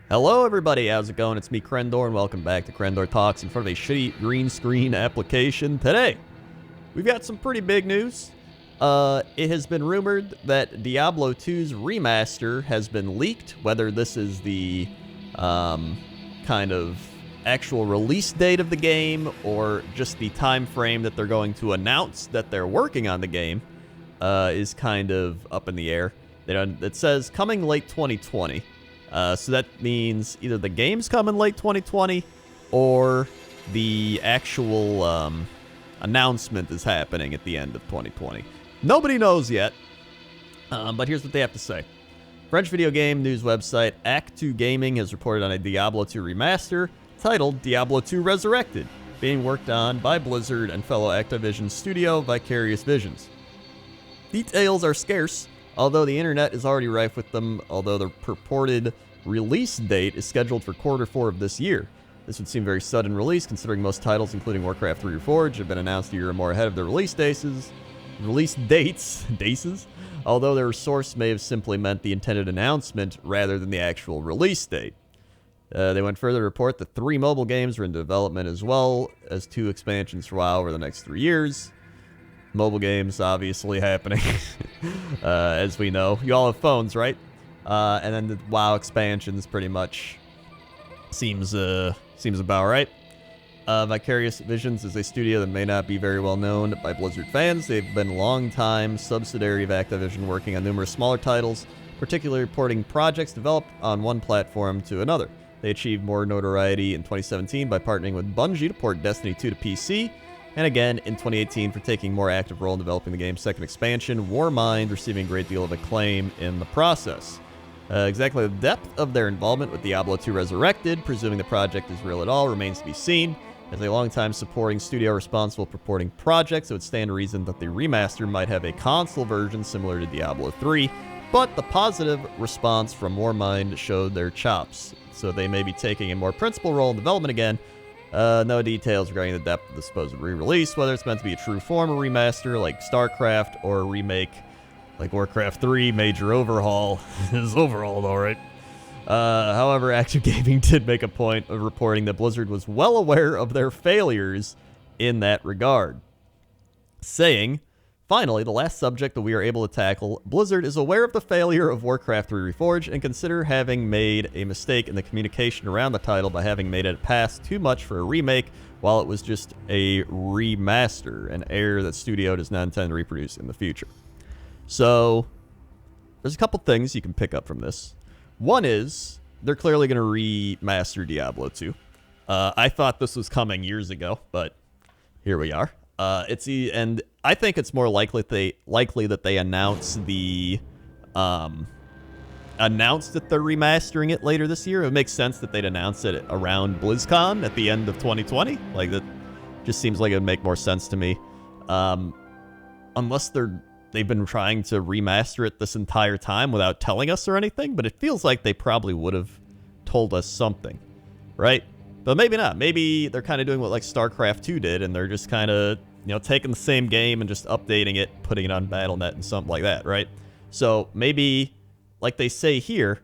Hello everybody, how's it going? It's me, Crendor, and welcome back to Crendor Talks in front of a shitty green screen application. Today, we've got some pretty big news. It has been rumored that Diablo 2's remaster has been leaked. Whether this is the kind of actual release date of the game or just the time frame that they're going to announce that they're working on the game is kind of up in the air. It says coming late 2020. So that means either the game's coming late 2020 or the actual announcement is happening at the end of 2020. Nobody knows yet, but here's what they have to say. French video game news website Act2 Gaming has reported on a Diablo 2 remaster titled Diablo 2 Resurrected, being worked on by Blizzard and fellow Activision studio Vicarious Visions. Details are scarce, although the internet is already rife with them, although the purported release date is scheduled for Q4 of this year. This would seem very sudden release, considering most titles, including Warcraft 3 Reforged, have been announced a year or more ahead of their release dates, although their source may have simply meant the intended announcement rather than the actual release date. They went further to report that 3 mobile games are in development as well as 2 expansions for WoW over the next 3 years. Mobile games obviously happening, as we know. You all have phones, right? And then the WoW expansions pretty much seems about right. Vicarious Visions is a studio that may not be very well known by Blizzard fans. They've been a long-time subsidiary of Activision, working on numerous smaller titles, particularly porting projects developed on one platform to another. They achieved more notoriety in 2017 by partnering with Bungie to port Destiny 2 to PC, and again in 2018 for taking a more active role in developing the game's second expansion, Warmind, receiving a great deal of acclaim in the process. Exactly the depth of their involvement with Diablo 2 Resurrected, presuming the project is real at all, remains to be seen. As a long-time supporting studio responsible for porting projects, it would stand to reason that the remaster might have a console version similar to Diablo 3, but the positive response from Warmind showed their chops, so they may be taking a more principal role in development again. No details regarding the depth of the supposed re-release, whether it's meant to be a true form of remaster like StarCraft or a remake like Warcraft 3 major overhaul is overhauled alright. However, Act2 Gaming did make a point of reporting that Blizzard was well aware of their failures in that regard, saying, "Finally, the last subject that we are able to tackle, Blizzard is aware of the failure of Warcraft 3 Reforged and consider having made a mistake in the communication around the title by having made it pass too much for a remake while it was just a remaster, an error that studio does not intend to reproduce in the future." So, there's a couple things you can pick up from this. One is, they're clearly going to remaster Diablo 2. I thought this was coming years ago, but here we are. And I think it's more likely that they announce announced that they're remastering it later this year. It makes sense that they'd announce it around BlizzCon at the end of 2020. Like, that just seems like it would make more sense to me. Unless they've been trying to remaster it this entire time without telling us or anything, but it feels like they probably would have told us something, right? But maybe not. Maybe they're kind of doing what like StarCraft 2 did, and they're just kind of, taking the same game and just updating it, putting it on Battle.net and something like that, right? So maybe, like they say here,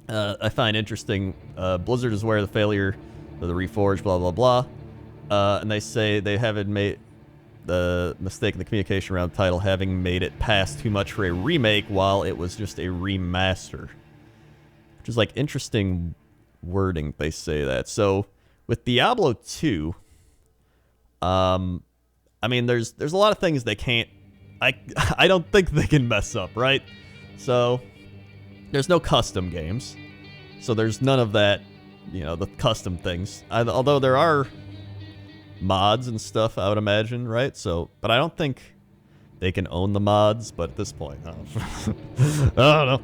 I find interesting, Blizzard is aware of the failure of the Reforged, blah, blah, blah. And they say they haven't made the mistake in the communication around the title, having made it pass too much for a remake while it was just a remaster. Which is like interesting wording, they say that. So with Diablo 2, I mean, there's a lot of things they can't, I don't think they can mess up, right? So there's no custom games, so there's none of that, the custom things. Although there are mods and stuff, I would imagine, right? So, but I don't think they can own the mods, but at this point, I don't know.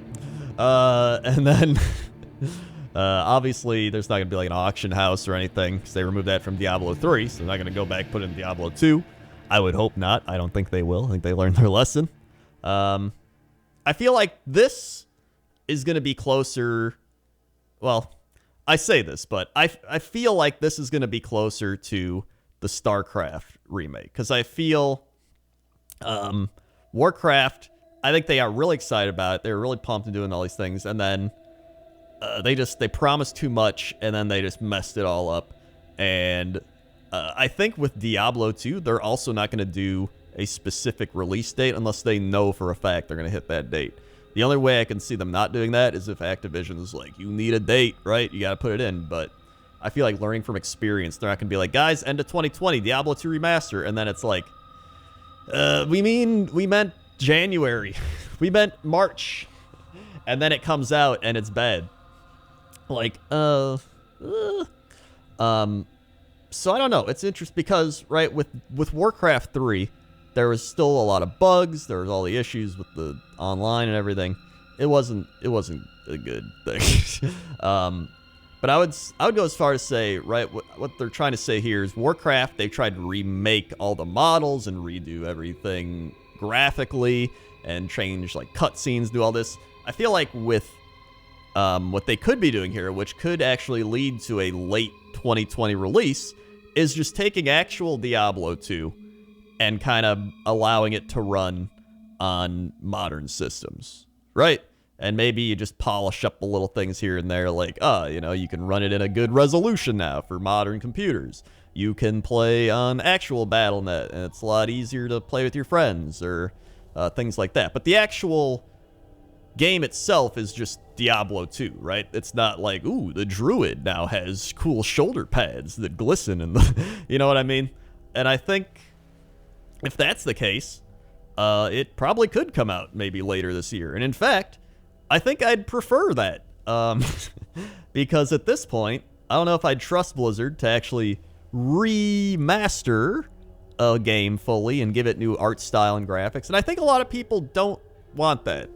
And then, obviously, there's not going to be like an auction house or anything, because they removed that from Diablo 3, so they're not going to go back and put it in Diablo 2. I would hope not. I don't think they will. I think they learned their lesson. I feel like this is going to be closer, well, I say this, but I feel like this is going to be closer to the StarCraft remake, because I feel Warcraft, I think they got really excited about it. They were really pumped and doing all these things, and then they promised too much, and then they just messed it all up. And I think with Diablo 2, they're also not going to do a specific release date unless they know for a fact they're going to hit that date. The only way I can see them not doing that is if Activision is like, you need a date, right? You got to put it in. But I feel like learning from experience, they're not going to be like, guys, end of 2020, Diablo 2 remaster. And then it's like, we meant January. We meant March. And then it comes out and it's bad. Like, so I don't know. It's interesting because, right, with Warcraft 3, there was still a lot of bugs. There was all the issues with the online and everything. It wasn't a good thing. But I would go as far as say, right, what they're trying to say here is Warcraft, they tried to remake all the models and redo everything graphically and change like cutscenes, do all this. I feel like with what they could be doing here, which could actually lead to a late 2020 release, is just taking actual Diablo 2 and kind of allowing it to run on modern systems, right? And maybe you just polish up the little things here and there, like, you can run it in a good resolution now for modern computers. You can play on actual BattleNet, and it's a lot easier to play with your friends, or things like that. But the actual game itself is just Diablo 2, right? It's not like, ooh, the druid now has cool shoulder pads that glisten, and you know what I mean? And I think if that's the case, it probably could come out maybe later this year. And in fact, I think I'd prefer that. Because at this point, I don't know if I'd trust Blizzard to actually remaster a game fully and give it new art style and graphics. And I think a lot of people don't want that.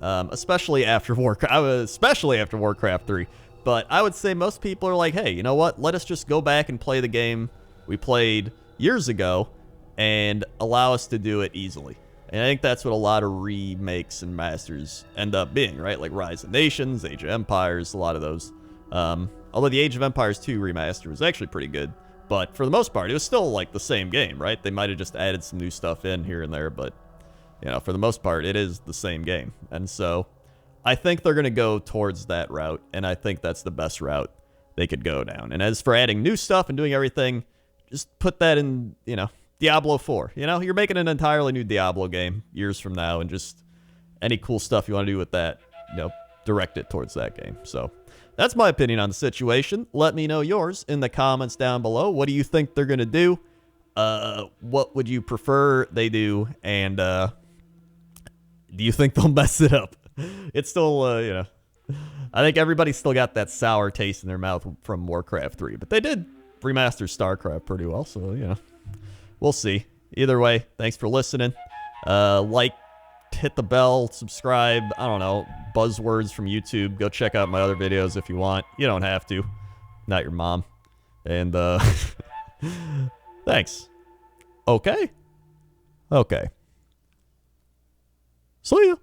Especially after Warcraft 3. But I would say most people are like, hey, you know what? Let us just go back and play the game we played years ago and allow us to do it easily. And I think that's what a lot of remakes and masters end up being, right? Like Rise of Nations, Age of Empires, a lot of those. Although the Age of Empires 2 remaster was actually pretty good. But for the most part, it was still like the same game, right? They might have just added some new stuff in here and there, but for the most part, it is the same game. And so I think they're going to go towards that route, and I think that's the best route they could go down. And as for adding new stuff and doing everything, just put that in, Diablo 4. You're making an entirely new Diablo game years from now, and just any cool stuff you want to do with that, direct it towards that game. So that's my opinion on the situation. Let me know yours in the comments down below. What do you think they're going to do? What would you prefer they do? And do you think they'll mess it up? It's still, I think everybody's still got that sour taste in their mouth from Warcraft 3. But they did remaster StarCraft pretty well, so, we'll see. Either way, thanks for listening. Like, hit the bell, subscribe, I don't know, buzzwords from YouTube. Go check out my other videos if you want. You don't have to. Not your mom. And, thanks. Okay. See ya.